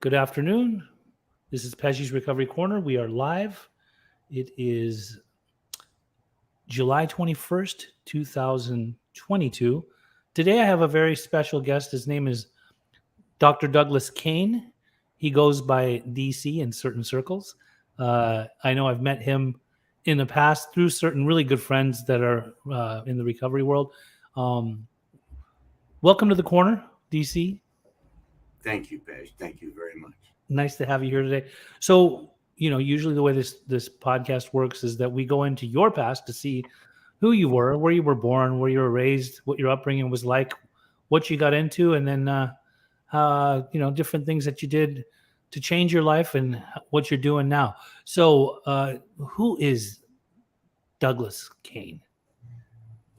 Good afternoon. This is Pej's Recovery Corner. We are live. It is July 21st, 2022. Today I have a very special guest. His name is Dr. Douglas Caine. He goes by DC in certain circles. I know I've met him in the past through certain really good friends that are in the recovery world. Welcome to the corner, DC. Thank you, Pej. Thank you very much. Nice to have you here today. So, usually the way this podcast works is that we go into your past to see who you were, where you were born, where you were raised, what your upbringing was like, what you got into, and then, different things that you did to change your life and what you're doing now. So, who is Douglas Caine?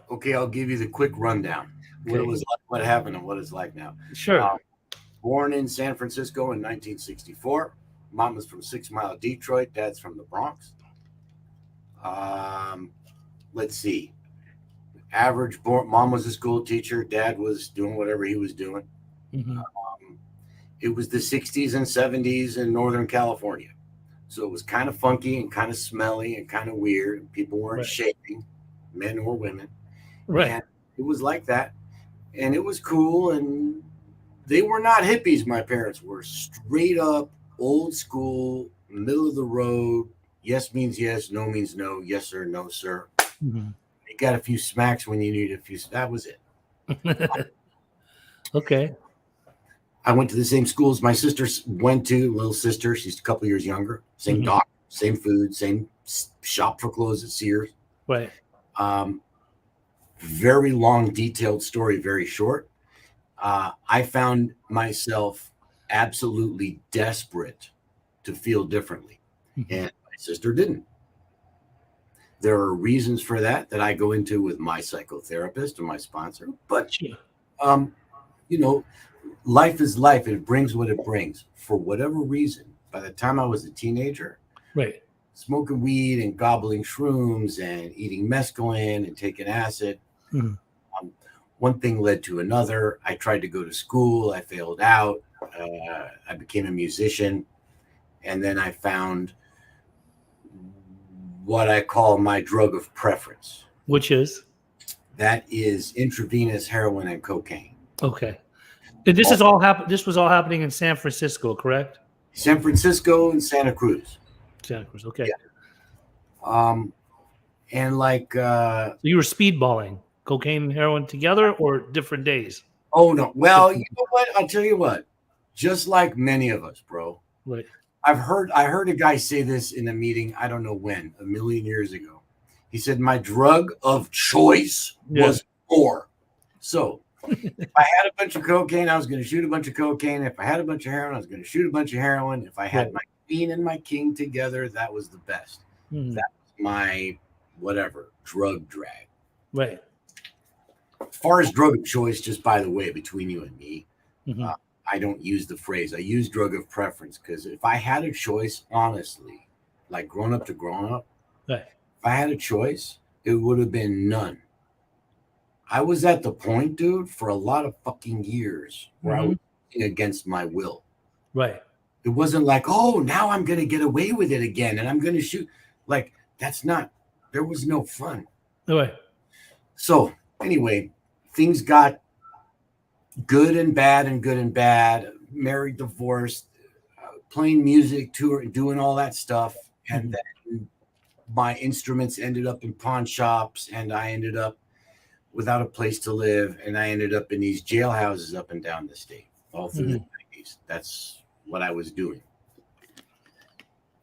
Okay, I'll give you the quick rundown. Okay. What it was like, what happened, and what it's like now. Sure. Born in San Francisco in 1964. Mom was from 6 Mile, Detroit. Dad's from the Bronx. Let's see. Average born. Mom was a school teacher. Dad was doing whatever he was doing. Mm-hmm. It was the 60s and 70s in Northern California. So it was kind of funky and kind of smelly and kind of weird. People weren't shaving, men or women. Right. And it was like that. And it was cool. And they were not hippies. My parents were straight up, old school, middle of the road. Yes means yes, no means no. Yes sir, no sir. Mm-hmm. You got a few smacks when you need a few. That was it. Okay. I went to the same schools my sister went to. Little sister, she's a couple years younger. Same doctor, same food, same shop for clothes at Sears. Right. Very long, detailed story, very short. I found myself absolutely desperate to feel differently, and my sister didn't. There are reasons for that I go into with my psychotherapist and my sponsor, but life is life. It brings what it brings. For whatever reason, by the time I was a teenager, Right. smoking weed and gobbling shrooms and eating mescaline and taking acid, one thing led to another. I tried to go to school. I failed out. I became a musician. And then I found what I call my drug of preference. Which is? That is intravenous heroin and cocaine. Okay. And this is all This was all happening in San Francisco, correct? San Francisco and Santa Cruz. Santa Cruz. Okay. Yeah. And like so you were speedballing cocaine and heroin together or different days? Oh no. Well, you know what? I'll tell you what. Just like many of us, bro. Right. I heard a guy say this in a meeting, I don't know when, a million years ago. He said, my drug of choice was more. So if I had a bunch of cocaine, I was going to shoot a bunch of cocaine. If I had a bunch of heroin, I was going to shoot a bunch of heroin. If I had my queen and my king together, that was the best. That was my whatever drug drag. Right. As far as drug of choice, just by the way, between you and me, I don't use the phrase. I use drug of preference because if I had a choice, honestly, like grown up to grown up, if I had a choice, it would have been none. I was at the point, dude, for a lot of fucking years where I was against my will. Right. It wasn't like, oh, now I'm going to get away with it again and I'm going to shoot. Like, there was no fun. Right. So anyway, things got good and bad and good and bad. Married, divorced, playing music, touring, doing all that stuff. And then my instruments ended up in pawn shops and I ended up without a place to live, and I ended up in these jailhouses up and down the state, all through the 90s. That's what I was doing.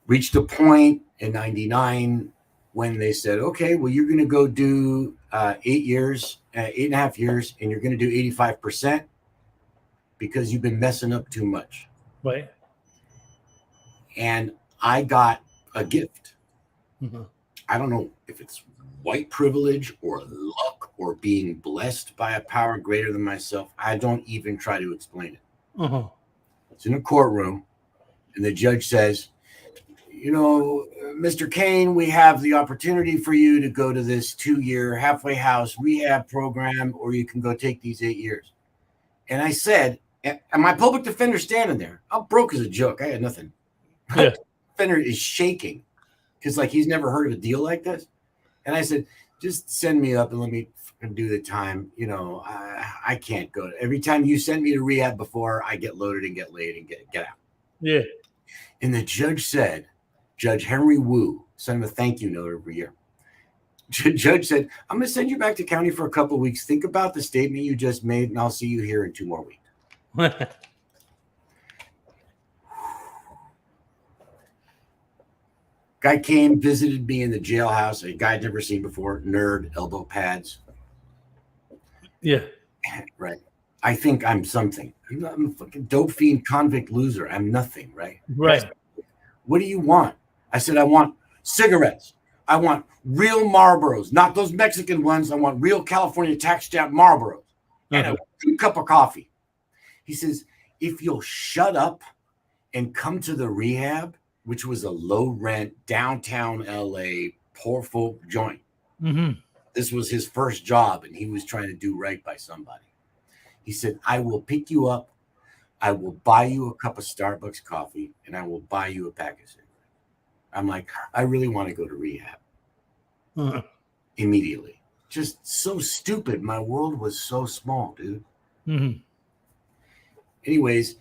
Reached a point in 99 when they said, okay, well, you're going to go do 8.5 years, and you're going to do 85% because you've been messing up too much. Right. And I got a gift. I don't know if it's white privilege or luck or being blessed by a power greater than myself. I don't even try to explain it. It's in a courtroom and the judge says, Mr. Caine, we have the opportunity for you to go to this 2-year halfway house rehab program, or you can go take these 8 years. And I said, And my public defender standing there. I'm broke as a joke. I had nothing. Yeah. Defender is shaking because like he's never heard of a deal like this. And I said, just send me up and let me do the time. You know, I can't go. Every time you send me to rehab before, I get loaded and get laid and get out. Yeah. And the judge said, Judge Henry Wu, sent him a thank you note every year. Judge said, I'm going to send you back to county for a couple of weeks. Think about the statement you just made, and I'll see you here in 2 more weeks. Guy came, visited me in the jailhouse. A guy I'd never seen before. Nerd, elbow pads. Yeah. Right. I think I'm something. I'm a fucking dope fiend, convict loser. I'm nothing, right? Right. What do you want? I said, I want cigarettes. I want real Marlboros, not those Mexican ones. I want real California tax stamp Marlboros. And a cup of coffee. He says, if you'll shut up and come to the rehab, which was a low rent downtown LA poor folk joint. Mm-hmm. This was his first job, and he was trying to do right by somebody. He said, I will pick you up. I will buy you a cup of Starbucks coffee, and I will buy you a pack of cigarettes. I'm like, I really want to go to rehab. Immediately. Just so stupid. My world was so small, dude. Mm-hmm. Anyways,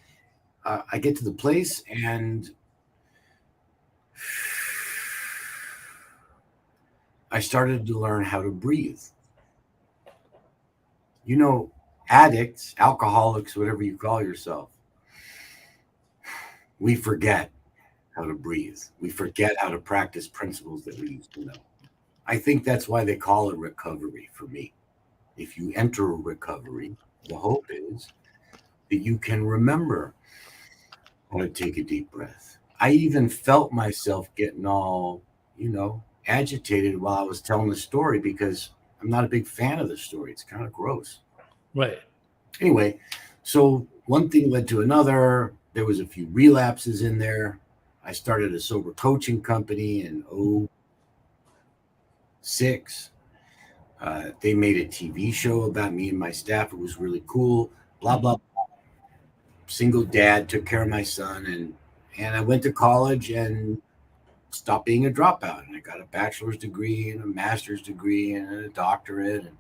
I get to the place, and I started to learn how to breathe. You know, addicts, alcoholics, whatever you call yourself, we forget how to breathe. We forget how to practice principles that we used to know. I think that's why they call it recovery for me. If you enter a recovery, the hope is that you can remember how to take a deep breath. I even felt myself getting all, agitated while I was telling the story because I'm not a big fan of the story. It's kind of gross. Right. Anyway, so one thing led to another. There was a few relapses in there. I started a sober coaching company in 2006. They made a TV show about me and my staff. It was really cool. Blah, blah, blah. Single dad, took care of my son. And I went to college and stopped being a dropout. And I got a bachelor's degree and a master's degree and a doctorate.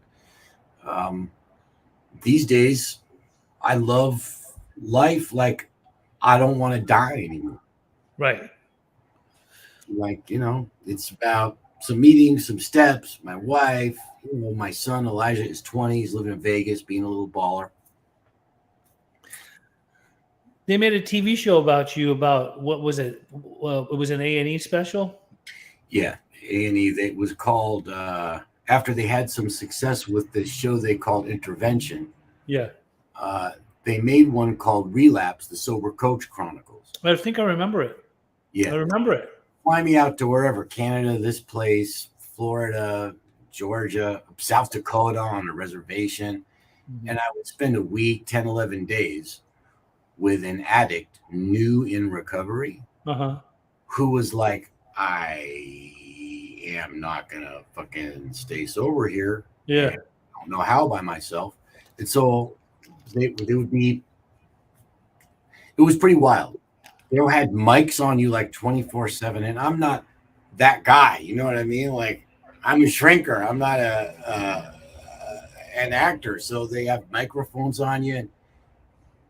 And these days, I love life like I don't want to die anymore. Right. Like, it's about some meetings, some steps, my wife, my son Elijah is 20. He's living in Vegas, being a little baller. They made a TV show about you. About what was it? Well, it was an A&E special. Yeah, A&E. It was called after they had some success with this show they called Intervention. Yeah. They made one called Relapse, the Sober Coach Chronicles. I think I remember it. Yeah, I remember it. Fly me out to wherever, Canada, this place, Florida, Georgia, South Dakota on a reservation. Mm-hmm. And I would spend a week, 10, 11 days with an addict new in recovery who was like, I am not going to fucking stay sober here. Yeah. I don't know how by myself. And so they would be, it was pretty wild. They all had mics on you like 24/7. And I'm not that guy. You know what I mean? Like, I'm a shrinker. I'm not an actor. So they have microphones on you. And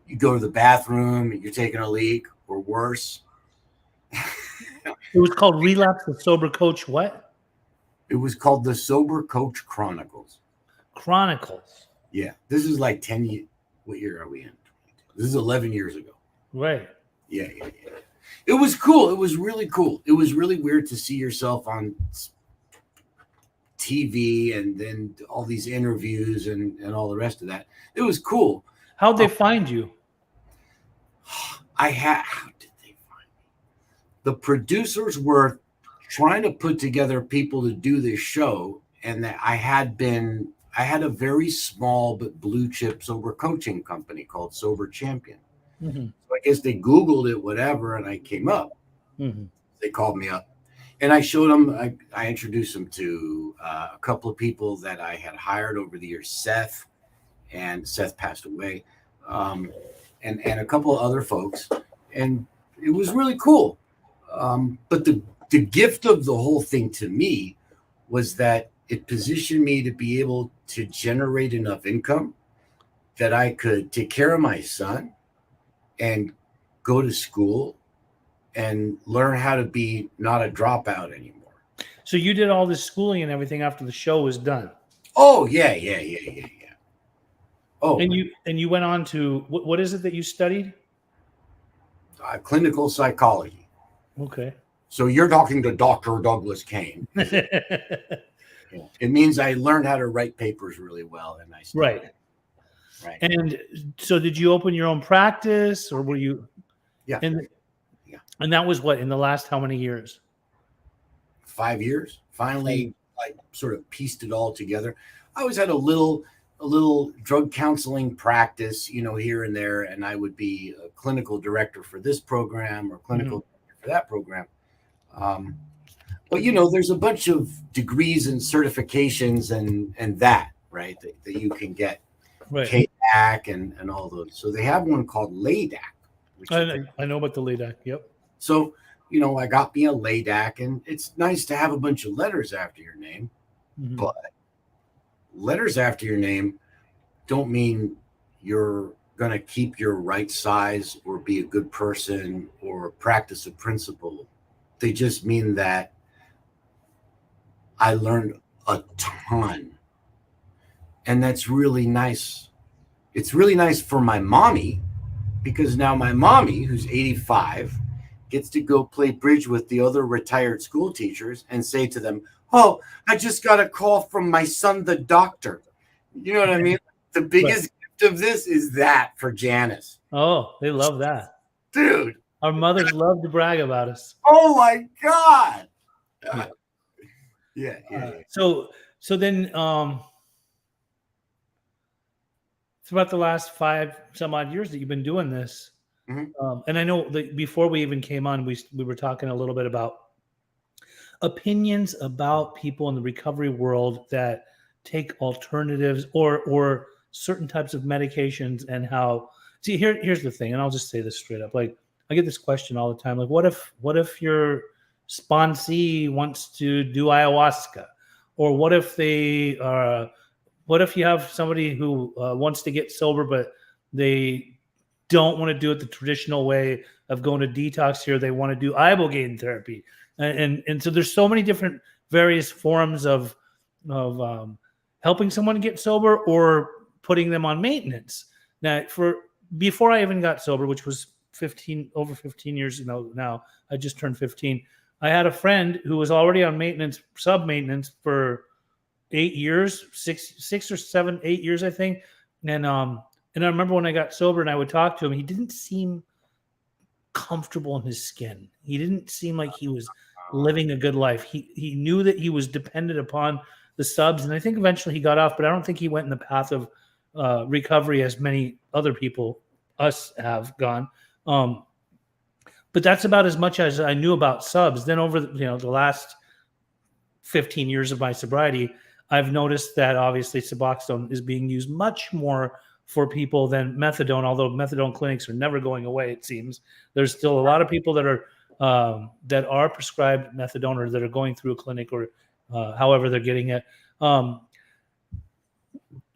you go to the bathroom, you're taking a leak or worse. It was called Relapse, the Sober Coach what? It was called the Sober Coach Chronicles. Chronicles. Yeah. This is like 10 years. What year are we in? This is 11 years ago. Right. Yeah. It was cool. It was really cool. It was really weird to see yourself on TV and then all these interviews and all the rest of that. It was cool. How'd they find you? How did they find me? The producers were trying to put together people to do this show, and that I had a very small but blue chip sober coaching company called Sober Champion. Mm-hmm. So I guess they Googled it, whatever, and I came up. Mm-hmm. They called me up, and I showed them. I introduced them to a couple of people that I had hired over the years, Seth, and Seth passed away. and a couple of other folks, and it was really cool. But the gift of the whole thing to me was that it positioned me to be able to generate enough income that I could take care of my son and go to school and learn how to be not a dropout anymore. So you did all this schooling and everything after the show was done. Oh yeah. Oh, and you went on to what is it that you studied? Clinical psychology. Okay. So you're talking to Dr. Douglas Caine. It means I learned how to write papers really well, and I studied. Right. And so, did you open your own practice, or were you? Yeah. And that was what, in the last how many years? 5 years. Finally, I sort of pieced it all together. I always had a little drug counseling practice, here and there, and I would be a clinical director for this program or clinical director for that program. But there's a bunch of degrees and certifications and that, right, that you can get, right? KDAC and all those. So they have one called LAADC. Which I know about the LAADC. Yep. So I got me a LAADC, and it's nice to have a bunch of letters after your name, but letters after your name don't mean you're going to keep your right size or be a good person or practice a principle. They just mean that I learned a ton. And that's really nice. It's really nice for my mommy, because now my mommy, who's 85, gets to go play bridge with the other retired school teachers and say to them, "Oh, I just got a call from my son, the doctor." You know what I mean? The biggest gift of this is that for Janice. Oh, they love that. Dude. Our mothers love to brag about us. Oh my God. Yeah. So then throughout the last 5 some odd years that you've been doing this, and I know that before we even came on, we were talking a little bit about opinions about people in the recovery world that take alternatives or certain types of medications, and how, see, here's the thing, and I'll just say this straight up. Like, I get this question all the time. Like, what if your sponsee wants to do ayahuasca? Or what if you have somebody who wants to get sober, but they don't want to do it the traditional way of going to detox here. They want to do ibogaine therapy. And so there's so many different various forms of helping someone get sober or putting them on maintenance. Now, before I even got sober, which was over 15 years ago now, I just turned 15. I had a friend who was already on maintenance, sub-maintenance for 8 years, 6 or 7, 8 years, I think. And I remember when I got sober and I would talk to him, he didn't seem comfortable in his skin. He didn't seem like he was living a good life. He knew that he was dependent upon the subs, and I think eventually he got off, but I don't think he went in the path of recovery as many other people, us, have gone. But that's about as much as I knew about subs. Then over the last 15 years of my sobriety, I've noticed that obviously Suboxone is being used much more for people than methadone, although methadone clinics are never going away, it seems. There's still a lot of people that are prescribed methadone or that are going through a clinic or however they're getting it.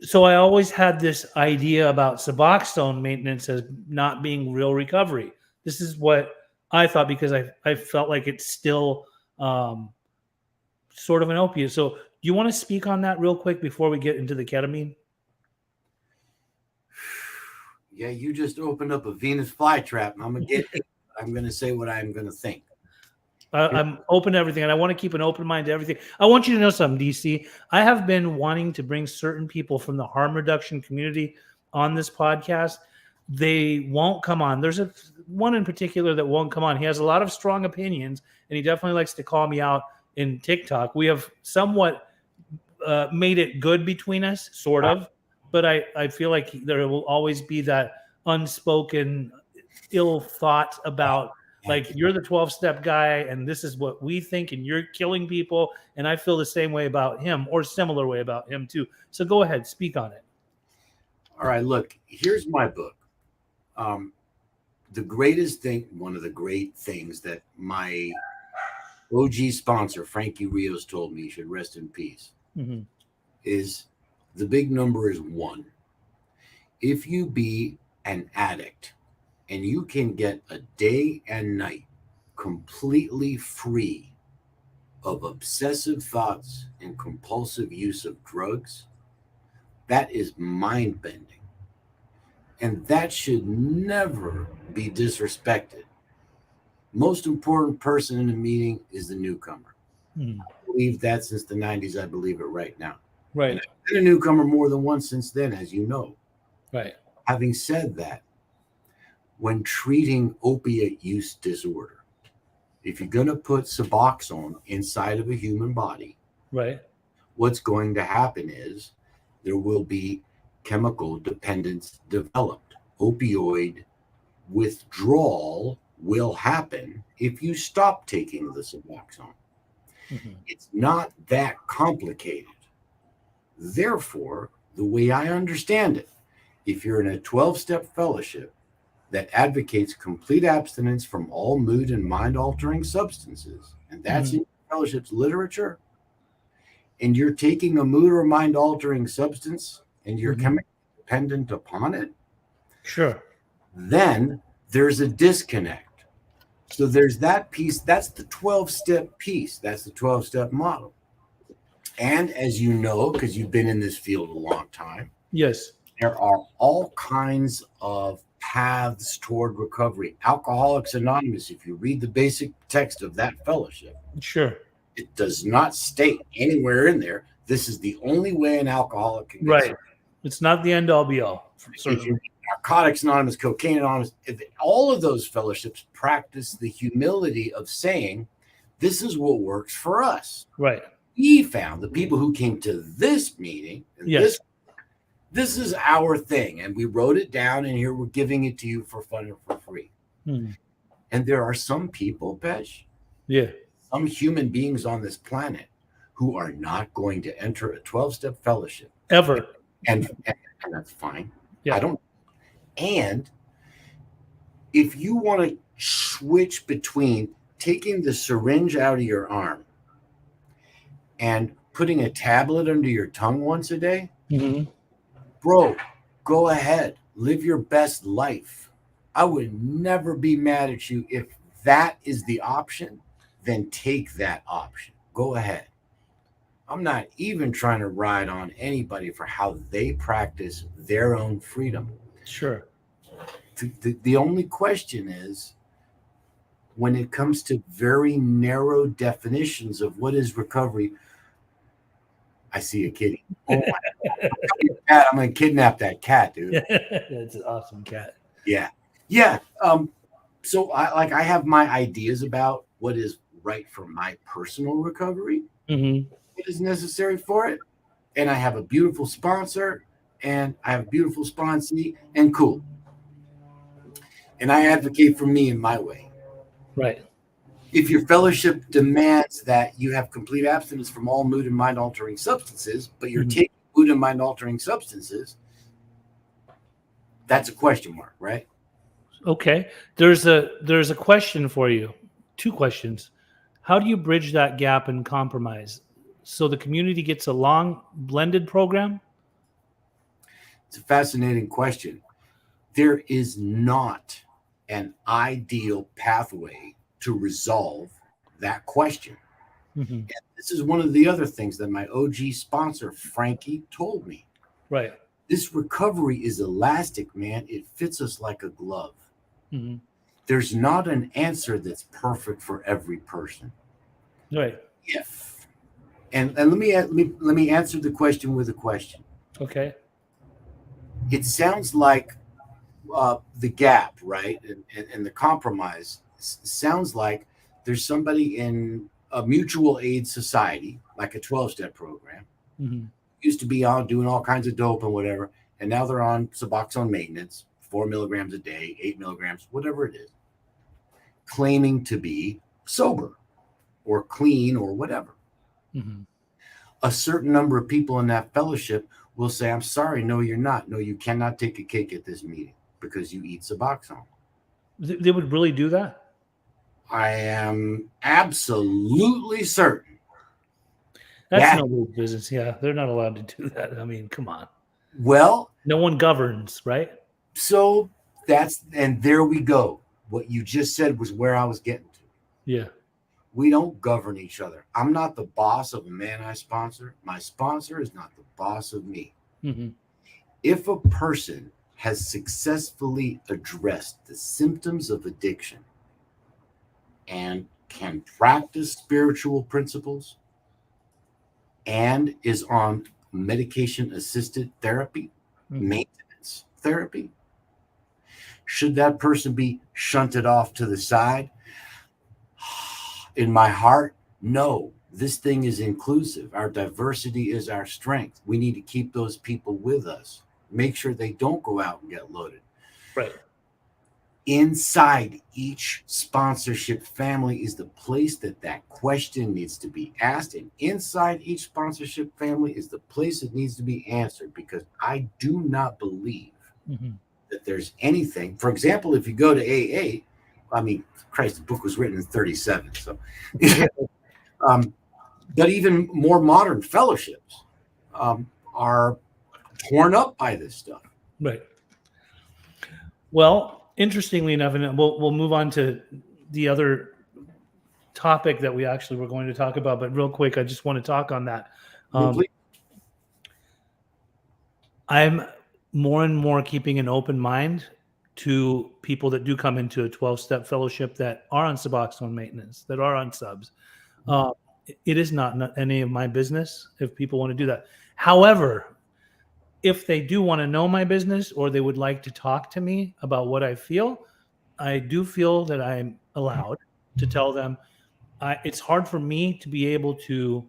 So I always had this idea about Suboxone maintenance as not being real recovery. This is what I thought, because I felt like it's still sort of an opiate. So do you want to speak on that real quick before we get into the ketamine? Yeah, you just opened up a Venus flytrap. I'm going to say what I'm going to think. I'm open to everything, and I want to keep an open mind to everything. I want you to know something, DC. I have been wanting to bring certain people from the harm reduction community on this podcast. They won't come on. There's one in particular that won't come on. He has a lot of strong opinions, and he definitely likes to call me out in TikTok. We have somewhat made it good between us, sort of, but I feel like there will always be that unspoken ill thought about, like, you're the 12-step guy, and this is what we think, and you're killing people, and I feel the same way about him, or similar way about him too. So go ahead, speak on it. All right, look, here's my book. The greatest thing, one of the great things that my OG sponsor, Frankie Rios, told me, should rest in peace, is the big number is 1. If you be an addict and you can get a day and night completely free of obsessive thoughts and compulsive use of drugs, that is mind-bending. And that should never be disrespected. Most important person in the meeting is the newcomer. I believe that since the 90s. I believe it right now. Right. And I've been a newcomer more than once since then, as you know. Right. Having said that, when treating opiate use disorder, if you're going to put Suboxone inside of a human body, right, what's going to happen is there will be chemical dependence developed. Opioid withdrawal will happen if you stop taking the Suboxone. It's not that complicated. Therefore, the way I understand it, if you're in a 12-step fellowship that advocates complete abstinence from all mood and mind-altering substances, and that's in fellowship's literature, and you're taking a mood or mind-altering substance and you're chemically dependent upon it, sure, then there's a disconnect. So there's that piece. That's the 12-step piece. That's the 12-step model. And as you know, because you've been in this field a long time, yes, there are all kinds of paths toward recovery. Alcoholics Anonymous, if you read the basic text of that fellowship, sure, it does not state anywhere in there, this is the only way an alcoholic can get right. sober. It's not the end all be all. If you Narcotics Anonymous, Cocaine Anonymous, all of those fellowships practice the humility of saying, this is what works for us. Right. We found the people who came to this meeting, and yes, this is our thing, and we wrote it down, and here we're giving it to you for fun and for free. And there are some people, Pej, some human beings on this planet who are not going to enter a 12-step fellowship. Ever. And that's fine. Yeah. I don't. And if you want to switch between taking the syringe out of your arm and putting a tablet under your tongue once a day, bro, go ahead. Live your best life. I would never be mad at you if that is the option. Then take that option. Go ahead. I'm not even trying to ride on anybody for how they practice their own freedom. Sure. The only question is, when it comes to very narrow definitions of what is recovery, I see a kitty. Oh my God. I'm going to kidnap that cat, dude. That's an awesome cat. Yeah. Yeah. So I have my ideas about what is right for my personal recovery. What is necessary for it. And I have a beautiful sponsor, and I have a beautiful sponsee, and cool. And I advocate for me in my way. Right. If your fellowship demands that you have complete abstinence from all mood and mind altering substances, but you're taking mood and mind altering substances, that's a question mark, right? Okay. There's a question for you. 2 questions. How do you bridge that gap and compromise so the community gets a long blended program? It's a fascinating question. There is not an ideal pathway to resolve that question. And this is one of the other things that my OG sponsor, Frankie, told me. Right. This recovery is elastic, man. It fits us like a glove. There's not an answer that's perfect for every person. Right. And let me answer the question with a question. Okay. It sounds like the gap, right, and the compromise sounds like there's somebody in a mutual aid society, like a 12-step program, used to be on doing all kinds of dope and whatever, and now they're on Suboxone maintenance, 4 milligrams a day, 8 milligrams, whatever it is, claiming to be sober or clean or whatever. A certain number of people in that fellowship will say, I'm sorry, no, you're not. No, you cannot take a cake at this meeting. because you eat Suboxone. They would really do that? I am absolutely certain. That's Yeah. nobody's business. Yeah, they're not allowed to do that. I mean, come on. Well, No one governs, right? so and there we go. What you just said was where I was getting to. Yeah. We don't govern each other. I'm not the boss of a man I sponsor. My sponsor is not the boss of me. Mm-hmm. If a person has successfully addressed the symptoms of addiction and can practice spiritual principles and is on medication-assisted therapy, maintenance therapy, should that person be shunted off to the side? In my heart, no. This thing is inclusive. Our diversity is our strength. We need to keep those people with us. Make sure they don't go out and get loaded. Right. Inside each sponsorship family is the place that question needs to be asked. And inside each sponsorship family is the place it needs to be answered, because I do not believe that there's anything. For example, if you go to AA, I mean, Christ, the book was written in 1937. So, but even more modern fellowships are torn up by this stuff. Right. Well, interestingly enough, and we'll move on to the other topic that we actually were going to talk about, but real quick, I just want to talk on that. I'm more and more keeping an open mind to people that do come into a 12-step fellowship that are on Suboxone maintenance, that are on subs. It is not any of my business if people want to do that. However, if they do want to know my business, or they would like to talk to me about what I feel, I do feel that I'm allowed to tell them. It's hard for me to be able to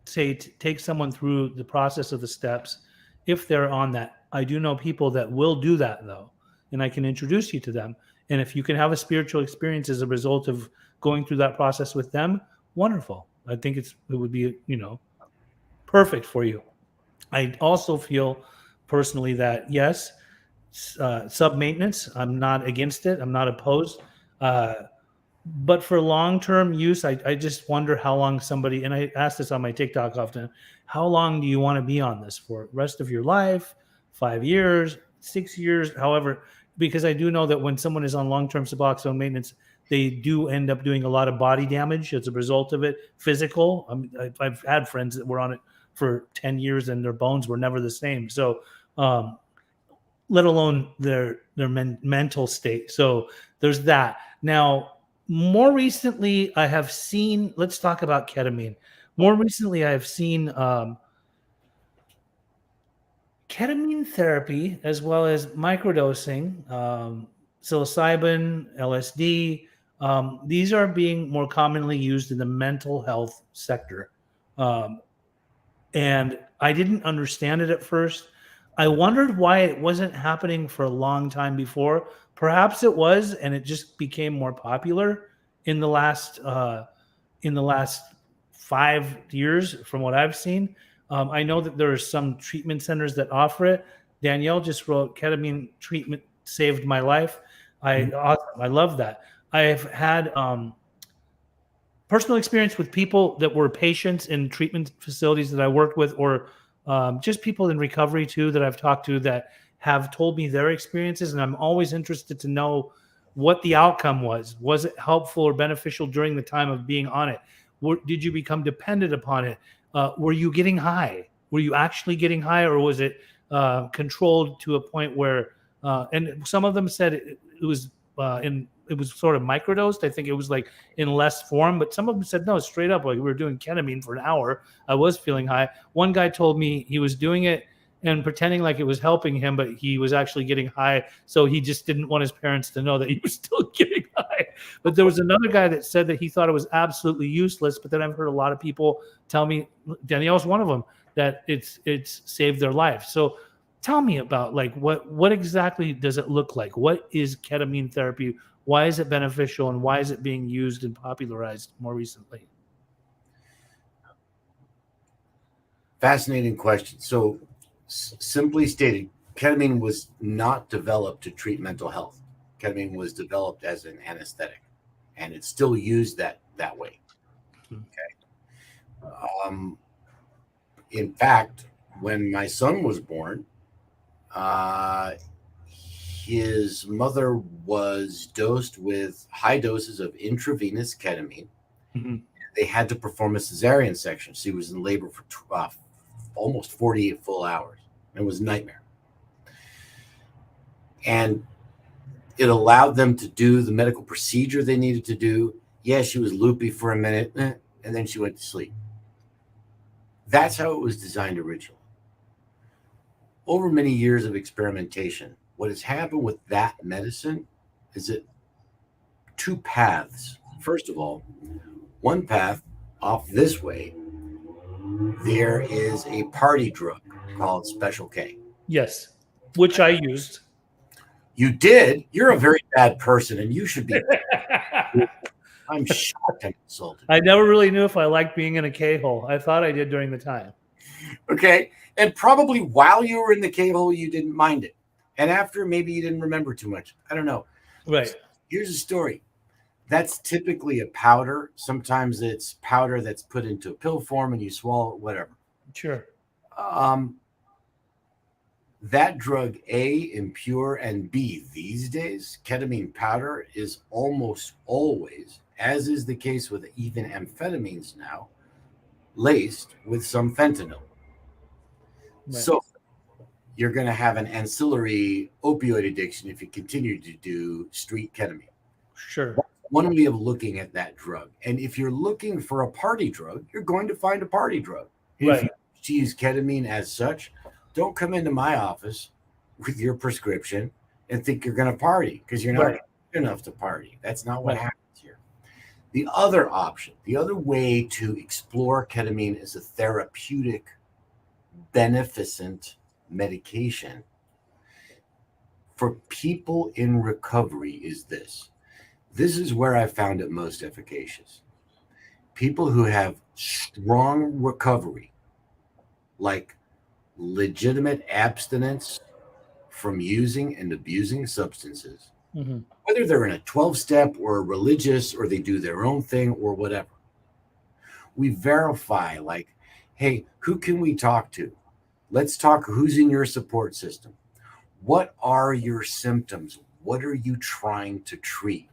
say, take someone through the process of the steps if they're on that. I do know people that will do that, though, and I can introduce you to them. And if you can have a spiritual experience as a result of going through that process with them, wonderful. I think it would be, perfect for you. I also feel personally that, yes, sub maintenance, I'm not against it. I'm not opposed. But for long-term use, I just wonder how long somebody, and I ask this on my TikTok often, how long do you want to be on this for? Rest of your life, 5 years, 6 years, however, because I do know that when someone is on long-term Suboxone maintenance, they do end up doing a lot of body damage as a result of it, physical. I've had friends that were on it for 10 years and their bones were never the same. So, let alone their mental state. So there's that. Now, more recently, I have seen, let's talk about ketamine. More recently, I have seen ketamine therapy as well as microdosing, psilocybin, LSD. These are being more commonly used in the mental health sector. And I didn't understand it at first. I wondered why it wasn't happening for a long time before. Perhaps it was, and it just became more popular in the last 5 years, from what I've seen. I know that there are some treatment centers that offer it. Danielle just wrote, "Ketamine treatment saved my life." Awesome. I love that. I have had personal experience with people that were patients in treatment facilities that I worked with, or just people in recovery too that I've talked to that have told me their experiences. And I'm always interested to know what the outcome was. Was it helpful or beneficial during the time of being on it? Did you become dependent upon it? Were you getting high? Were you actually getting high, or was it controlled to a point where, and some of them said it was it was sort of microdosed. I think it was like in less form, but some of them said, no, straight up, like we were doing ketamine for an hour. I was feeling high. One guy told me he was doing it and pretending like it was helping him, but he was actually getting high. So he just didn't want his parents to know that he was still getting high. But there was another guy that said that he thought it was absolutely useless. But then I've heard a lot of people tell me, Danielle's one of them, that it's saved their life. So tell me about, like, what exactly does it look like? What is ketamine therapy? Why is it beneficial, and why is it being used and popularized more recently? Fascinating question. So, simply stated, ketamine was not developed to treat mental health. Ketamine was developed as an anesthetic, and it's still used that way. Okay. In fact, when my son was born, his mother was dosed with high doses of intravenous ketamine. Mm-hmm. They had to perform a cesarean section. She was in labor for almost 48 full hours. It was a nightmare. And it allowed them to do the medical procedure they needed to do. Yeah, she was loopy for a minute, and then she went to sleep. That's how it was designed originally. Over many years of experimentation, what has happened with that medicine is that two paths. First of all, one path off this way, there is a party drug called Special K. Yes, which I used. You did? You're a very bad person, and you should be. I'm shocked and insulted. I never really knew if I liked being in a K-hole. I thought I did during the time. Okay. And probably while you were in the K-hole, you didn't mind it. And after, maybe you didn't remember too much. I don't know. Right. Here's a story. That's typically a powder. Sometimes it's powder that's put into a pill form and you swallow it, whatever. Sure. That drug, A, impure, and B, these days, ketamine powder is almost always, as is the case with even amphetamines now, laced with some fentanyl. Right. So you're going to have an ancillary opioid addiction if you continue to do street ketamine. Sure. That's one way of looking at that drug. And if you're looking for a party drug, you're going to find a party drug. Right. If you use ketamine as such, don't come into my office with your prescription and think you're going to party, because you're not good enough to party. That's not what happens here. The other option, the other way to explore ketamine as a therapeutic, beneficent medication for people in recovery is this. This is where I found it most efficacious. People who have strong recovery, like legitimate abstinence from using and abusing substances, whether they're in a 12-step or a religious or they do their own thing or whatever. We verify, like, hey, who can we talk to? Let's talk who's in your support system. What are your symptoms? What are you trying to treat?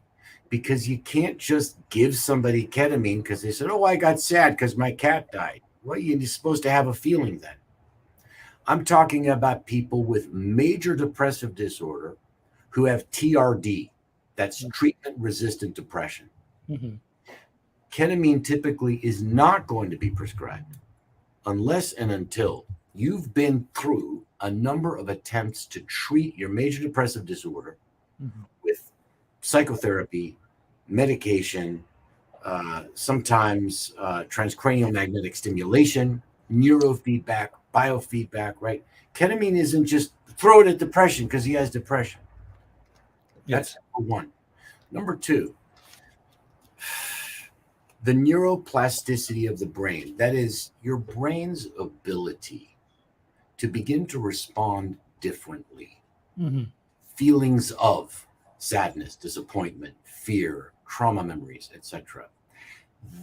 Because you can't just give somebody ketamine because they said, oh, I got sad because my cat died. Well, you're supposed to have a feeling then. I'm talking about people with major depressive disorder who have TRD, that's treatment-resistant depression. Ketamine typically is not going to be prescribed unless and until you've been through a number of attempts to treat your major depressive disorder with psychotherapy, medication, sometimes transcranial magnetic stimulation, neurofeedback, biofeedback, right? Ketamine isn't just throw it at depression because he has depression. That's number one. Number two, the neuroplasticity of the brain, that is your brain's ability to begin to respond differently. Feelings of sadness, disappointment, fear, trauma memories, etc.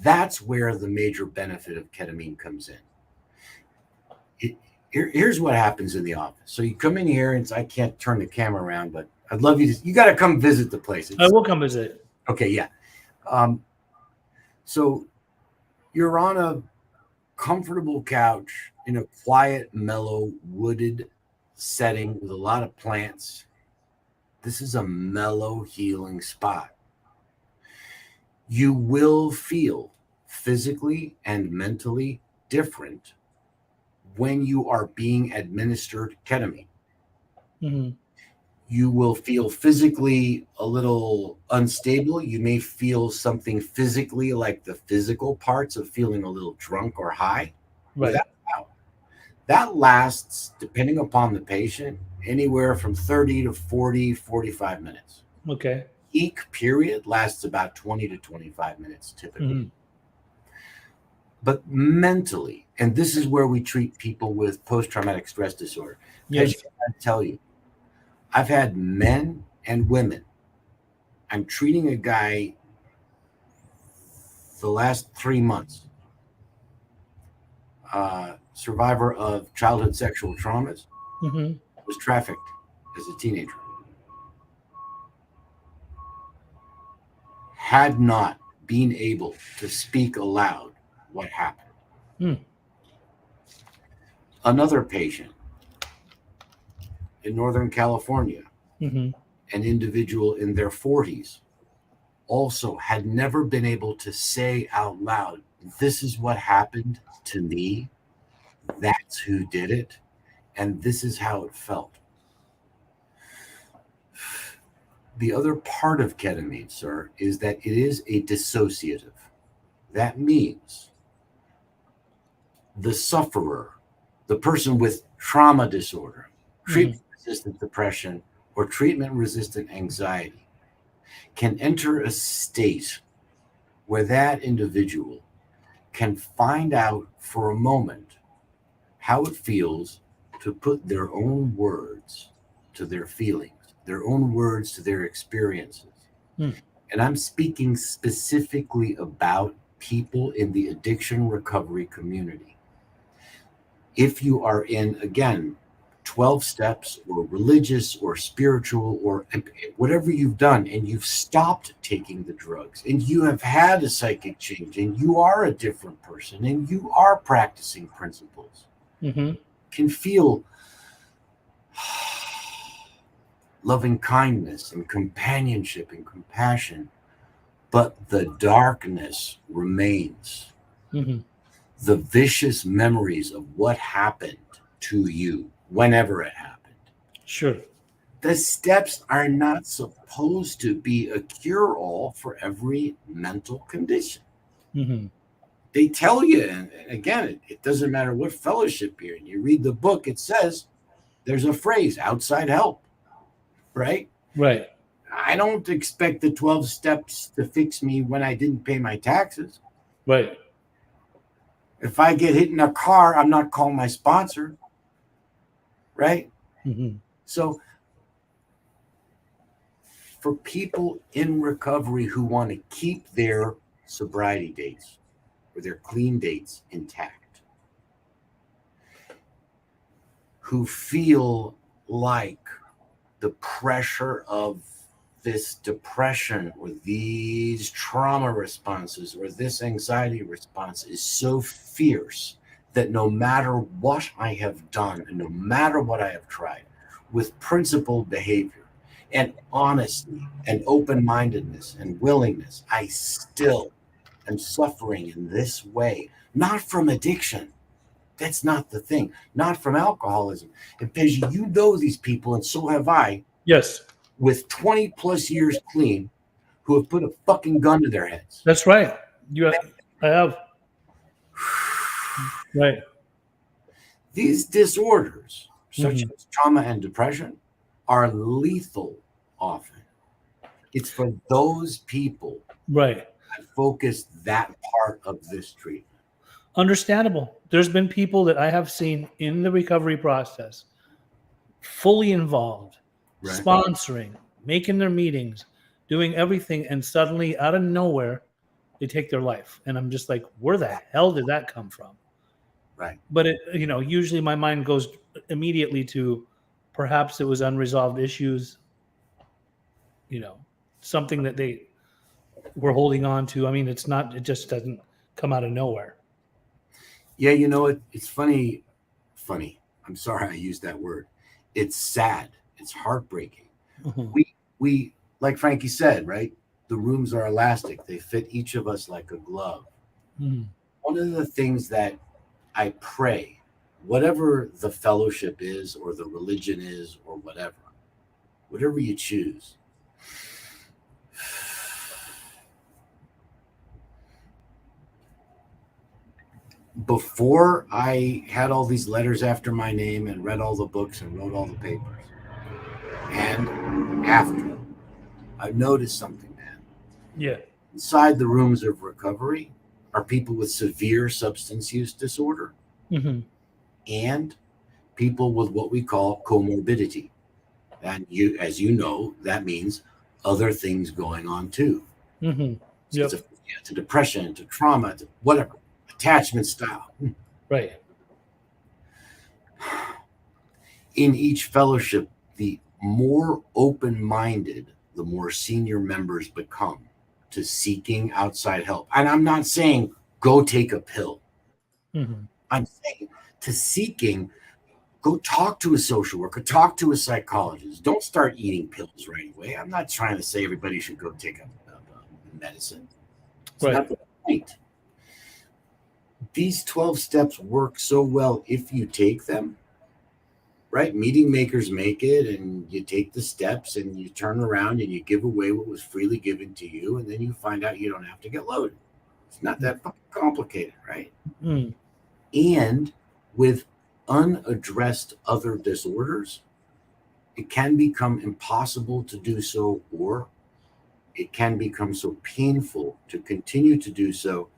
That's where the major benefit of ketamine comes in. Here's what happens in the office. So you come in here, and I can't turn the camera around, but I'd love you to, you got to come visit the place. I will come visit. Okay, yeah. So you're on a comfortable couch in a quiet, mellow, wooded setting with a lot of plants. This is a mellow, healing spot. You will feel physically and mentally different when you are being administered ketamine. You will feel physically a little unstable. You may feel something physically, like the physical parts of feeling a little drunk or high. Right. That lasts, depending upon the patient, anywhere from 30 to 40, 45 minutes. Okay. Peak period lasts about 20 to 25 minutes typically. But mentally, and this is where we treat people with post-traumatic stress disorder. Yes. I tell you, I've had men and women. I'm treating a guy the last 3 months, survivor of childhood sexual traumas, Mm-hmm. was trafficked as a teenager. Had not been able to speak aloud what happened. Mm. Another patient in Northern California, Mm-hmm. an individual in their 40s, also had never been able to say out loud, this is what happened to me, that's who did it, and this is how it felt. The other part of ketamine, sir, is that it is a dissociative. That means the sufferer, the person with trauma disorder, treatment-resistant depression, or treatment-resistant anxiety, can enter a state where that individual can find out for a moment how it feels to put their own words to their feelings, their own words to their experiences. And I'm speaking specifically about people in the addiction recovery community. If you are in, again, 12 steps or religious or spiritual or whatever you've done, and you've stopped taking the drugs, and you have had a psychic change, and you are a different person, and you are practicing principles, can feel loving kindness and companionship and compassion, but the darkness remains. The vicious memories of what happened to you whenever it happened. Sure. The steps are not supposed to be a cure-all for every mental condition. They tell you, and again, it doesn't matter what fellowship you're in. You read the book, it says there's a phrase, outside help, right? Right. I don't expect the 12 steps to fix me when I didn't pay my taxes. Right. If I get hit in a car, I'm not calling my sponsor, right? So for people in recovery who want to keep their sobriety dates or their clean dates intact, who feel like the pressure of this depression or these trauma responses or this anxiety response is so fierce that no matter what I have done and no matter what I have tried with principled behavior and honesty and open-mindedness and willingness, I still am suffering in this way, not from addiction. That's not the thing, not from alcoholism. And Pej, you know these people, and so have I. Yes. With 20 plus years clean, who have put a fucking gun to their heads. That's right. I have. Right. These disorders, such as trauma and depression, are lethal often. It's for those people Right. that focus that part of this treatment. Understandable. There's been people that I have seen in the recovery process, fully involved, sponsoring, making their meetings, doing everything, and suddenly out of nowhere, they take their life. And I'm just like, where the hell did that come from? Right. But it, usually my mind goes immediately to perhaps it was unresolved issues, something that they were holding on to. I mean, it just doesn't come out of nowhere. Yeah, it's funny. I'm sorry I used that word. It's sad. It's heartbreaking. We like Frankie said, right? The rooms are elastic. They fit each of us like a glove. One of the things that I pray, whatever the fellowship is or the religion is or whatever you choose, before I had all these letters after my name and read all the books and wrote all the papers, and after, I've noticed something, man. Yeah. Inside the rooms of recovery, are people with severe substance use disorder Mm-hmm. and people with what we call comorbidity. And you, as you know, that means other things going on too. Mm-hmm. Yep. Schizophrenia to depression to trauma to whatever, attachment style. Right. In each fellowship, the more open-minded the more senior members become to seeking outside help. And I'm not saying go take a pill. Mm-hmm. I'm saying to seeking, go talk to a social worker, talk to a psychologist. Don't start eating pills right away. I'm not trying to say everybody should go take a medicine. It's Right. not the point. These 12 steps work so well if you take them, right? Meeting makers make it, and you take the steps and you turn around and you give away what was freely given to you, and then you find out you don't have to get loaded. It's not that fucking complicated, right? Mm. And with unaddressed other disorders, it can become impossible to do so, or it can become so painful to continue to do so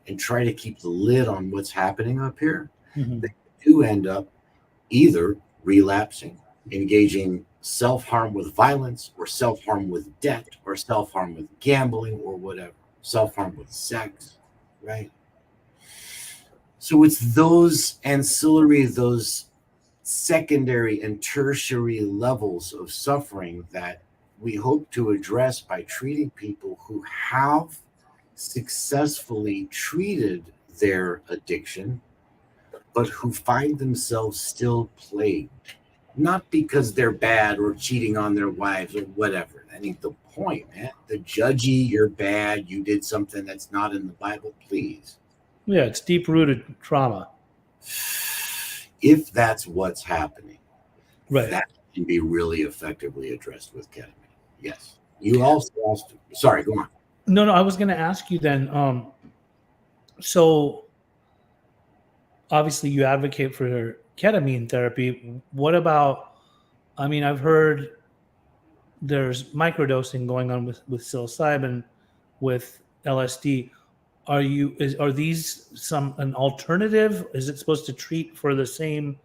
and try to keep the lid on what's happening up here, Mm-hmm. that you do end up either relapsing, engaging self-harm with violence, or self-harm with debt, or self-harm with gambling, or whatever, self-harm with sex, right? So it's those ancillary, those secondary and tertiary levels of suffering that we hope to address by treating people who have successfully treated their addiction, but who find themselves still plagued, not because they're bad or cheating on their wives or whatever. That ain't the point, man. The judgy, you're bad, you did something that's not in the Bible, please. Yeah, it's deep-rooted trauma. If that's what's happening, Right. that can be really effectively addressed with ketamine. Yes. You also asked, sorry, go on. No, I was going to ask you then. So obviously you advocate for ketamine therapy. What about, I mean, I've heard there's microdosing going on with psilocybin, with LSD. Are these an alternative? Is it supposed to treat for the same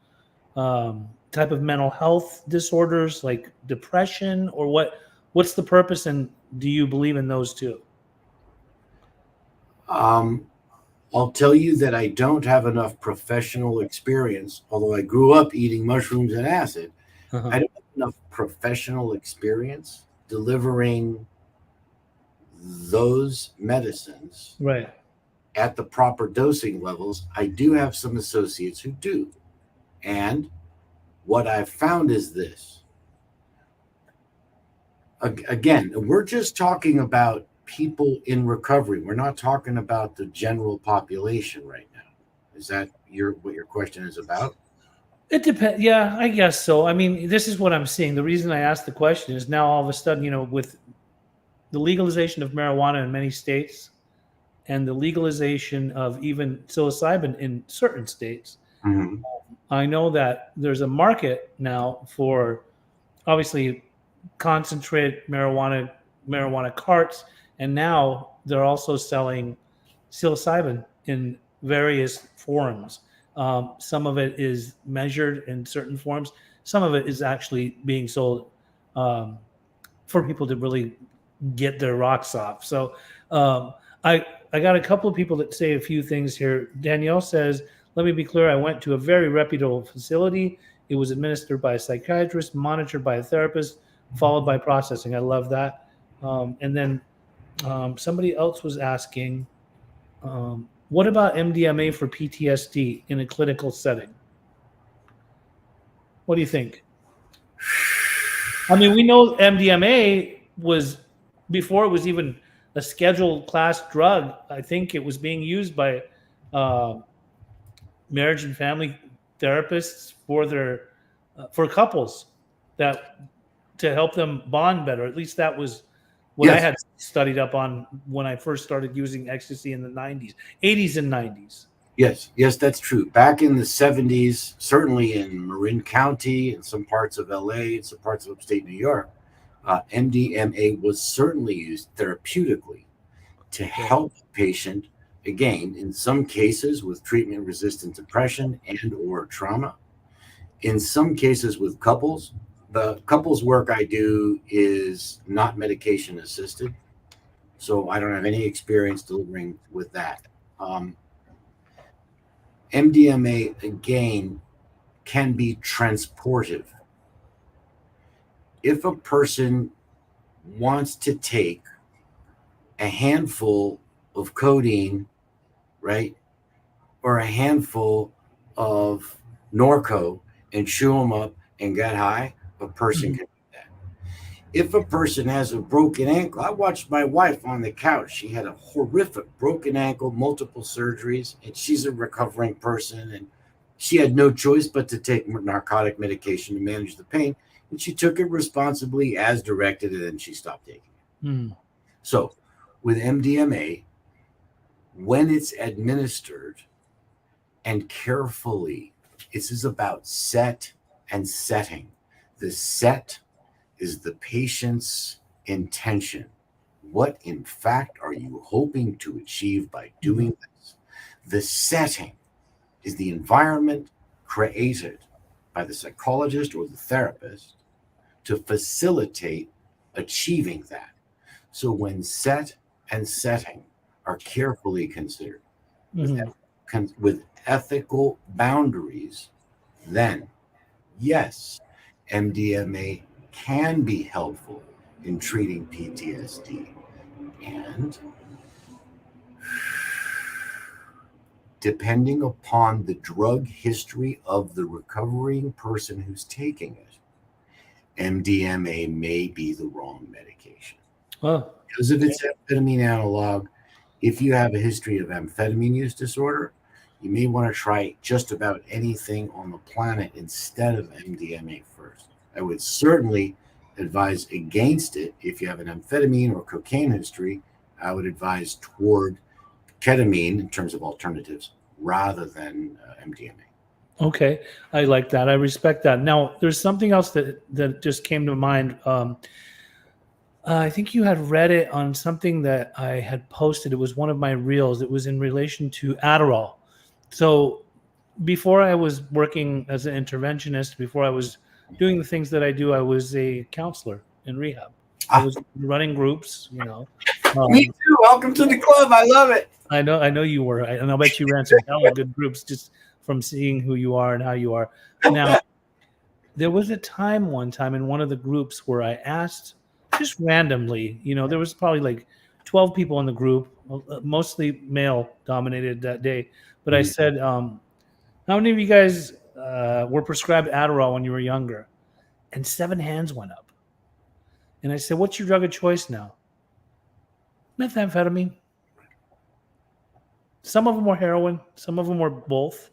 type of mental health disorders like depression, or what's the purpose, and do you believe in those too? I'll tell you that I don't have enough professional experience, although I grew up eating mushrooms and acid. Uh-huh. I don't have enough professional experience delivering those medicines Right. at the proper dosing levels. I do have some associates who do. And what I've found is this. Again, we're just talking about people in recovery. We're not talking about the general population right now. Is that what your question is about? It depends. Yeah, I guess so. I mean, this is what I'm seeing. The reason I asked the question is now all of a sudden, with the legalization of marijuana in many states and the legalization of even psilocybin in certain states, Mm-hmm. I know that there's a market now for obviously concentrate marijuana carts, and now they're also selling psilocybin in various forms. Some of it is measured in certain forms. Some of it is actually being sold for people to really get their rocks off. So I got a couple of people that say a few things here. Danielle says, let me be clear, I went to a very reputable facility. It was administered by a psychiatrist, monitored by a therapist, followed by processing. I love that. And then somebody else was asking, what about MDMA for PTSD in a clinical setting? What do you think? I mean, we know MDMA was, before it was even a scheduled class drug, I think it was being used by marriage and family therapists for couples that to help them bond better. At least that was what I had studied up on when I first started using ecstasy in the 80s and 90s. Yes, that's true. Back in the 70s, certainly in Marin County and some parts of LA and some parts of upstate New York, MDMA was certainly used therapeutically to help a patient again, in some cases with treatment-resistant depression and or trauma. In some cases with couples, the couples work I do is not medication assisted. So I don't have any experience delivering with that. MDMA, again, can be transportive. If a person wants to take a handful of codeine, right, or a handful of Norco and chew them up and get high, a person can do that. If a person has a broken ankle, I watched my wife on the couch. She had a horrific broken ankle, multiple surgeries, and she's a recovering person. And she had no choice but to take narcotic medication to manage the pain. And she took it responsibly as directed, and then she stopped taking it. Mm. So with MDMA, when it's administered and carefully, this is about set and setting. The set is the patient's intention. What, in fact, are you hoping to achieve by doing this? The setting is the environment created by the psychologist or the therapist to facilitate achieving that. So when set and setting are carefully considered with ethical boundaries, then yes, MDMA can be helpful in treating PTSD. And depending upon the drug history of the recovering person who's taking it, MDMA may be the wrong medication. Oh. Because if it's amphetamine analog, if you have a history of amphetamine use disorder, you may want to try just about anything on the planet instead of MDMA first. I would certainly advise against it if you have an amphetamine or cocaine history. I would advise toward ketamine in terms of alternatives rather than MDMA. Okay, I like that. I respect that. Now, there's something else that just came to mind. I think you had read it on something that I had posted. It was one of my reels. It was in relation to Adderall. So before I was working as an interventionist, before I was doing the things that I do, I was a counselor in rehab. I was running groups, you know. Me too. Welcome to the club. I love it. I know you were, and I'll bet you ran some hella good groups just from seeing who you are and how you are. Now, there was a time one time in one of the groups where I asked just randomly, you know, there was probably like 12 people in the group, mostly male dominated that day. But I said, how many of you guys were prescribed Adderall when you were younger? And 7 hands went up. And I said, what's your drug of choice now? Methamphetamine. Some of them were heroin. Some of them were both.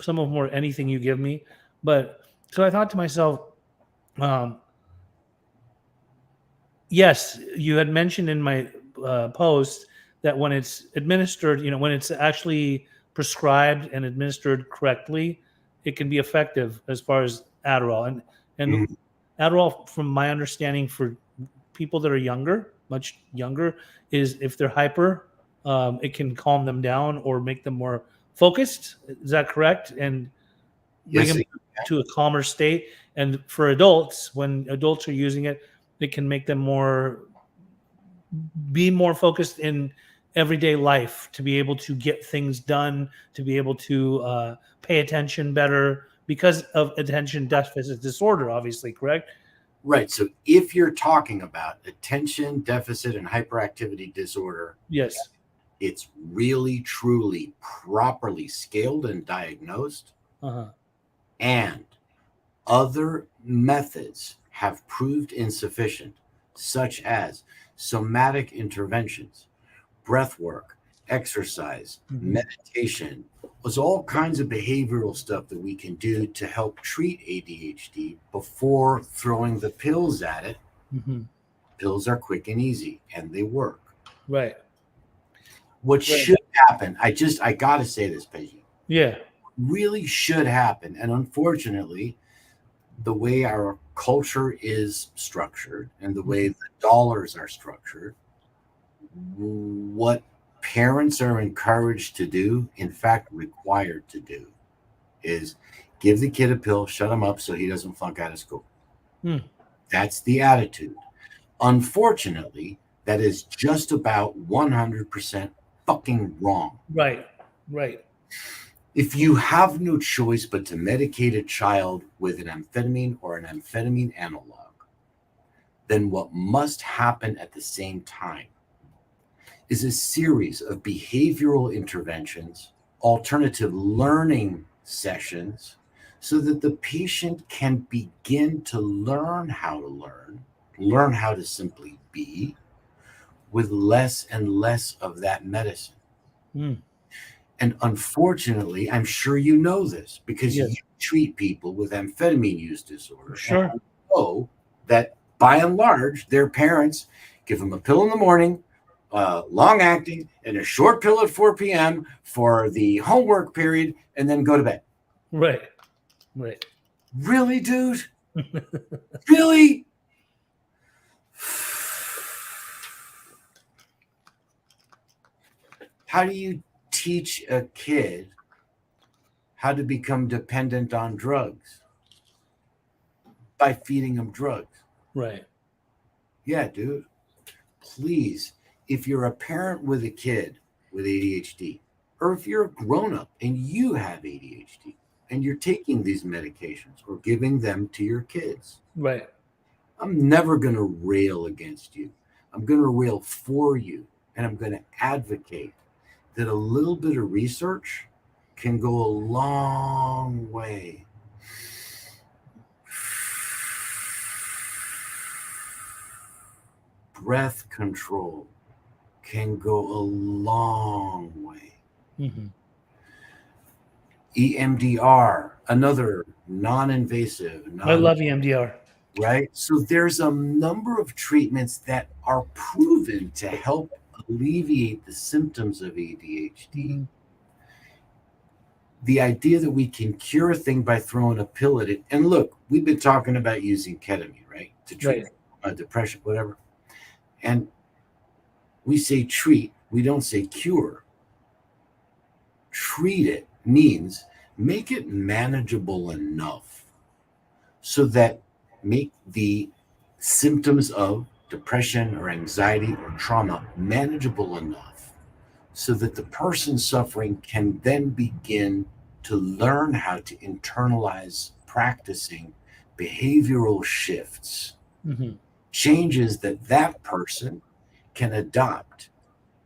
Some of them were anything you give me. But so I thought to myself, yes, you had mentioned in my post that when it's administered, you know, when it's actually prescribed and administered correctly, it can be effective as far as Adderall. And Adderall, from my understanding, for people that are younger, much younger, is if they're hyper, it can calm them down or make them more focused. Is that correct? And bring them to a calmer state. And for adults, when adults are using it, it can make them be more focused in everyday life, to be able to get things done, to be able to pay attention better because of attention deficit disorder, obviously, correct? Right. So if you're talking about attention deficit and hyperactivity disorder, yes, it's really, truly, properly scaled and diagnosed. And other methods have proved insufficient, such as somatic interventions, breath work, exercise, meditation. There's all kinds of behavioral stuff that we can do to help treat ADHD before throwing the pills at it. Pills are quick and easy, and they work. Right. What should happen, I got to say this, Pej. Yeah. Really should happen, and unfortunately, the way our culture is structured and the way the dollars are structured, what parents are encouraged to do, in fact, required to do, is give the kid a pill, shut him up so he doesn't flunk out of school. That's the attitude. Unfortunately, that is just about 100% fucking wrong. Right. If you have no choice but to medicate a child with an amphetamine or an amphetamine analog, then what must happen at the same time is a series of behavioral interventions, alternative learning sessions, so that the patient can begin to learn how to learn how to simply be, with less and less of that medicine. And unfortunately, I'm sure you know this because you treat people with amphetamine use disorder. Sure. And I know that by and large, their parents give them a pill in the morning, long acting, and a short pill at 4 p.m. for the homework period, and then go to bed. Right. Really, dude? Really? How do you teach a kid how to become dependent on drugs? By feeding them drugs. Right. Yeah, dude. Please, if you're a parent with a kid with ADHD, or if you're a grown-up and you have ADHD and you're taking these medications or giving them to your kids, right, I'm never going to rail against you. I'm going to rail for you, and I'm going to advocate that a little bit of research can go a long way. Breath control can go a long way. EMDR, another non-invasive. I love EMDR. Right? So there's a number of treatments that are proven to help alleviate the symptoms of ADHD. The idea that we can cure a thing by throwing a pill at it. And look, we've been talking about using ketamine, right? To treat depression, whatever. And we say treat, we don't say cure. Treat it means make it manageable enough so that make the symptoms of depression or anxiety or trauma manageable enough so that the person suffering can then begin to learn how to internalize practicing behavioral shifts, changes that person can adopt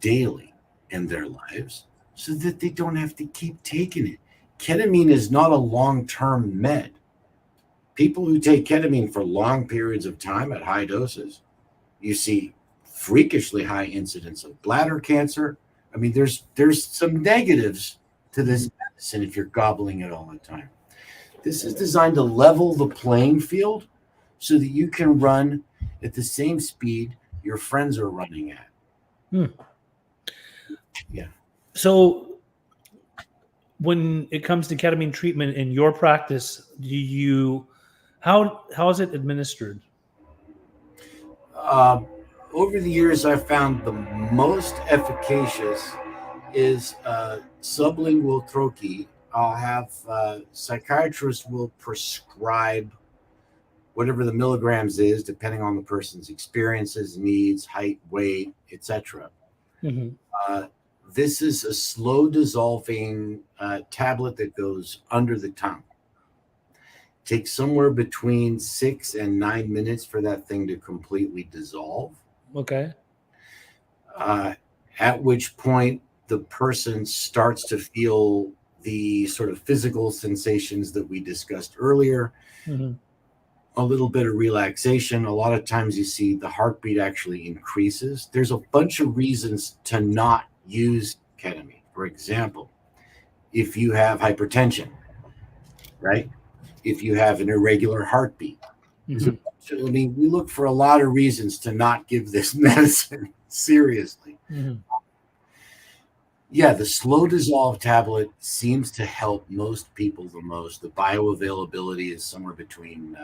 daily in their lives so that they don't have to keep taking it. Ketamine is not a long-term med. People who take ketamine for long periods of time at high doses, you see freakishly high incidence of bladder cancer. I mean, there's some negatives to this medicine if you're gobbling it all the time. This is designed to level the playing field so that you can run at the same speed your friends are running at. Yeah. So when it comes to ketamine treatment in your practice, how is it administered? Over the years, I've found the most efficacious is sublingual troche. I'll have psychiatrists will prescribe whatever the milligrams is, depending on the person's experiences, needs, height, weight, etc. This is a slow dissolving tablet that goes under the tongue. Takes somewhere between 6 and 9 minutes for that thing to completely dissolve. Okay. At which point the person starts to feel the sort of physical sensations that we discussed earlier. A little bit of relaxation. A lot of times you see the heartbeat actually increases. There's a bunch of reasons to not use ketamine. For example, if you have hypertension, right? If you have an irregular heartbeat. I mean, we look for a lot of reasons to not give this medicine seriously. Yeah, the slow dissolve tablet seems to help most people the most. The bioavailability is somewhere between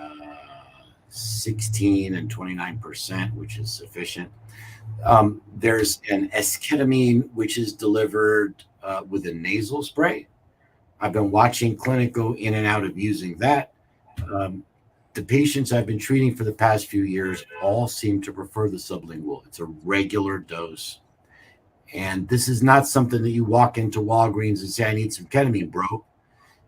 16 and 29%, which is sufficient. There's an esketamine, which is delivered with a nasal spray. I've been watching clinic go in and out of using that. The patients I've been treating for the past few years all seem to prefer the sublingual. It's a regular dose. And this is not something that you walk into Walgreens and say, I need some ketamine, bro.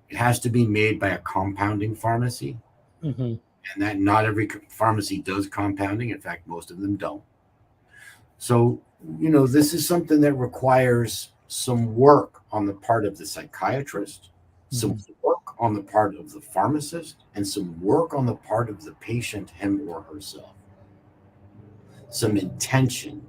It has to be made by a compounding pharmacy. Mm-hmm. And that not every pharmacy does compounding. In fact, most of them don't. So, this is something that requires some work on the part of the psychiatrist, some work on the part of the pharmacist, and some work on the part of the patient, him or herself. Some intention.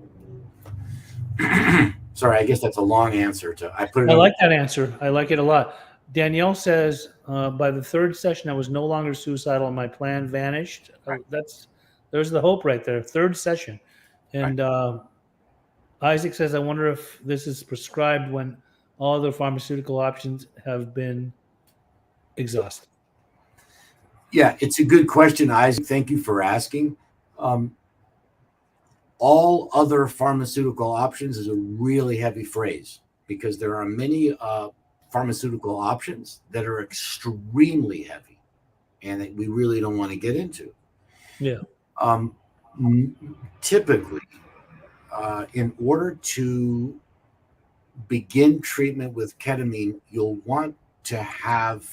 Sorry, I guess that's a long answer to. I like that answer. I like it a lot. Danielle says, by the third session, I was no longer suicidal and my plan vanished. Right. There's the hope right there. Third session. And right. Isaac says, I wonder if this is prescribed when all other pharmaceutical options have been exhausted. Yeah, it's a good question, Isaac. Thank you for asking. All other pharmaceutical options is a really heavy phrase because there are many pharmaceutical options that are extremely heavy and that we really don't want to get into. Yeah. Typically, in order to begin treatment with ketamine, you'll want to have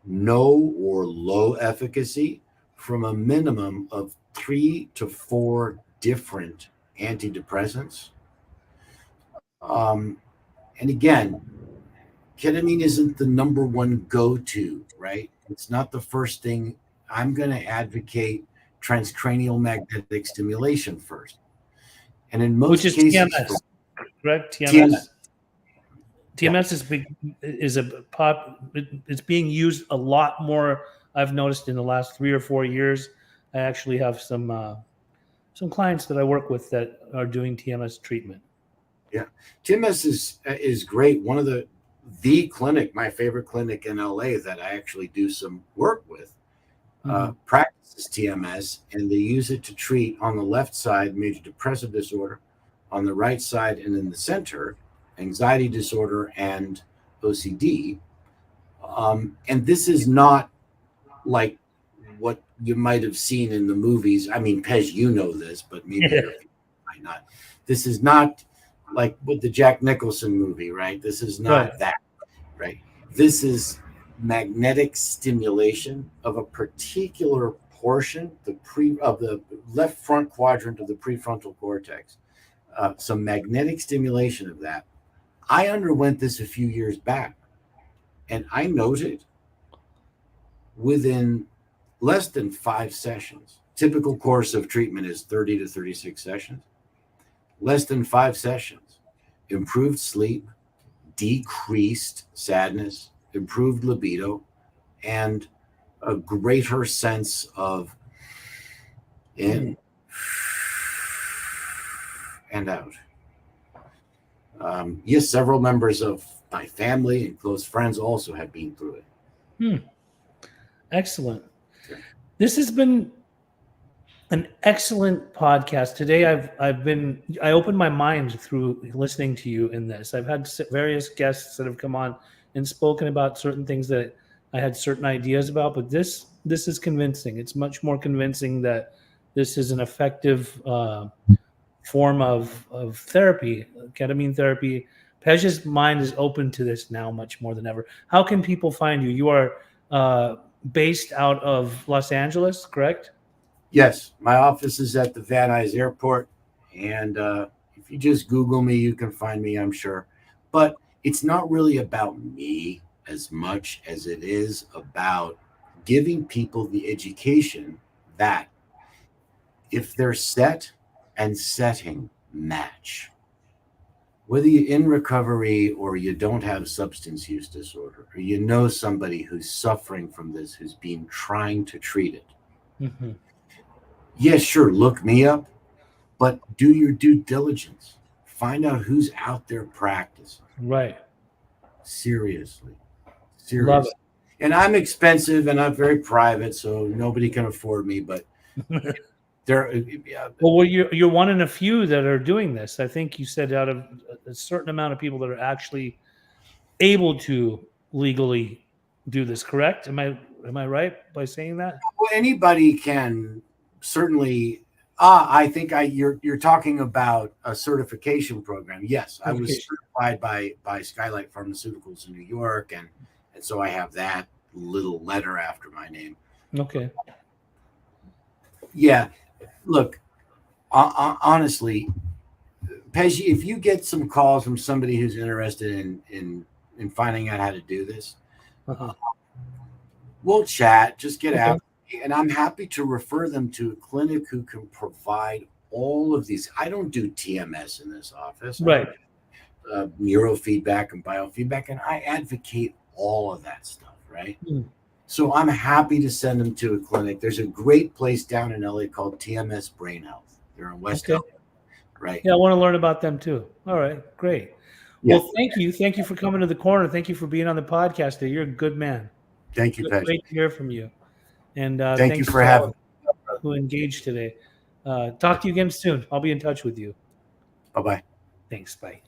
no or low efficacy from a minimum of 3 to 4 different antidepressants. And again, ketamine isn't the number one go-to, right? It's not the first thing. I'm going to advocate transcranial magnetic stimulation first. And in most cases, TMS, correct? TMS it's being used a lot more. I've noticed in the last 3 or 4 years. I actually have some clients that I work with that are doing TMS treatment. Yeah, TMS is great. One of the clinic, my favorite clinic in LA that I actually do some work with, practices TMS, and they use it to treat on the left side major depressive disorder, on the right side and in the center anxiety disorder and OCD. And this is not like what you might have seen in the movies. I mean, Pej, you know this, but maybe you might not. This is not like with the Jack Nicholson movie, right? This is not that, right? This is magnetic stimulation of a particular portion, of the left front quadrant of the prefrontal cortex. Some magnetic stimulation of that. I underwent this a few years back, and I noted within less than 5 sessions, typical course of treatment is 30 to 36 sessions, less than 5 sessions, improved sleep, decreased sadness, improved libido, and a greater sense of in and out. Yes, several members of my family and close friends also have been through it. Excellent. Okay. This has been an excellent podcast. Today I opened my mind through listening to you in this. I've had various guests that have come on and spoken about certain things that I had certain ideas about, but this is convincing. It's much more convincing that this is an effective form of therapy, ketamine therapy. Pej's mind is open to this now much more than ever. How can people find you? You are based out of Los Angeles, correct? Yes, my office is at the Van Nuys Airport, and if you just Google me, you can find me, I'm sure. But it's not really about me as much as it is about giving people the education that if they're set and setting match, whether you're in recovery or you don't have substance use disorder, or you know somebody who's suffering from this, who's been trying to treat it. Mm-hmm. Yes, sure, look me up, but do your due diligence. Find out who's out there practicing. Right. Seriously. Love it. And I'm expensive and I'm very private, so nobody can afford me. But there, Well, you're one in a few that are doing this. I think you said out of a certain amount of people that are actually able to legally do this. Correct? Am I right by saying that? well, anybody can certainly. I think you're talking about a certification program. Yes, I was Certification. certified by Skylight Pharmaceuticals in New York, and so I have that little letter after my name. Okay. Yeah, look, honestly, Pej, if you get some calls from somebody who's interested in finding out how to do this, Uh-huh. we'll chat. Just get Okay. out, and I'm happy to refer them to a clinic who can provide all of these. I don't do TMS in this office, Right. Neurofeedback and biofeedback, and I advocate all of that stuff, right? Mm. So I'm happy to send them to a clinic. There's a great place down in LA called TMS Brain Health. They're in West Okay. LA, right? Yeah, I want to learn about them too. All right, great. Yeah. Well, thank you for coming to the corner. Thank you for being on the podcast today. You're a good man. Thank you, Pej. Great to hear from you. And Thank you thanks for to having all who engaged today. Talk to you again soon. I'll be in touch with you. Bye-bye. Thanks. Bye.